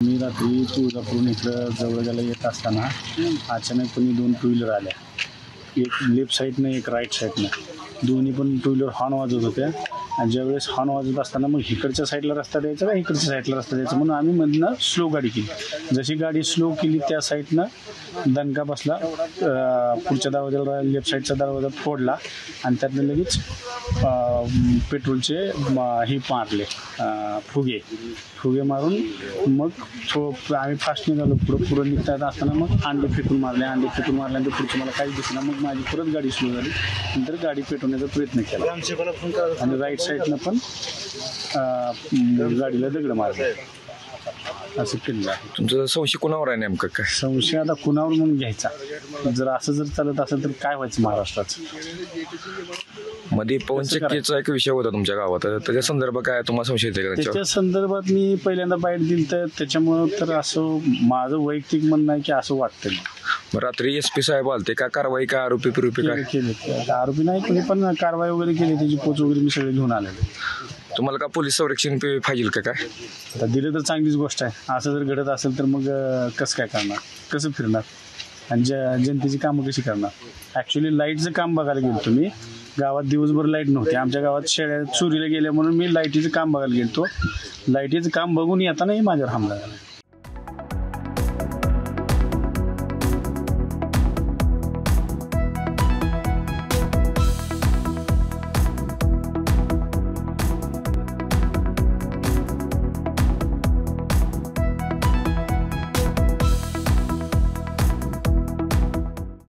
मी रात्री तुळजापूरून इकडं जवळगाला येत असताना अचानकपणे 2 टू व्हीलर आल्या. एक लेफ्ट साईडनं एक राईट साईडनं दोन्ही पण टू व्हीलर हॉर्न वाजवत होत्या. आणि ज्यावेळेस हॉर्न वाजवत असताना मग इकडच्या साईडला रस्ता द्यायचा का इकडच्या साईडला रस्ता द्यायचा म्हणून आम्ही मधनं स्लो गाडी केली. जशी गाडी स्लो केली त्या साईडनं दणका बसला. पुढच्या दरवाजाला लेफ्ट साईडचा दरवाजा फोडला आणि त्यातनं लगेच पेट्रोलचे हे मारले फुगे मारून मग आम्ही फास्ट निघालो. पुढं निघता असताना मग अंडे फेकून मारल्यानंतर पुढचं मला काहीच दिसलं. मग माझी परत गाडी स्लो झाली. नंतर गाडी पेटवण्याचा प्रयत्न केला आणि राईट साईडनं पण गाडीला दगड मारले. असं केलेलं आहे. तुमचं संशय कोणावर आहे नेमकं काय? संशय आता कुणावर म्हणून घ्यायचा. जर चालत असेल तर काय व्हायचं महाराष्ट्राचं. मध्ये पवन चक्कीचा एक विषय होता तुमच्या गावात, त्याच्या संदर्भात काय तुम्हाला संशय येते का? त्याच्या संदर्भात मी पहिल्यांदा बाईट दिली तर त्याच्यामुळं तर असं माझं वैयक्तिक म्हणणं आहे की असं वाटतं. रात्री SP साहेब आलते का? कारवाई काय? आरोपी काय केले? आरोपी नाही कोणी पण कारवाई वगैरे केली. त्याची पोच वगैरे मी सगळे घेऊन आलेले. तुम्हाला का पोलीस संरक्षण पाहिजे का काय? आता दिलं तर चांगलीच गोष्ट आहे. असं जर घडत असेल तर मग कसं काय करणार, कसं फिरणार आणि जनतेची कामं कशी करणार. ॲक्च्युली लाईटचं काम बघायला गेलो. तुम्ही गावात दिवसभर लाईट नव्हती. आमच्या गावात शेळ्या चोरीला गेल्या म्हणून मी लाईटीचं काम बघायला गेलो. लाईटीचं काम बघून येतानाही माझ्यावर हमला झाला.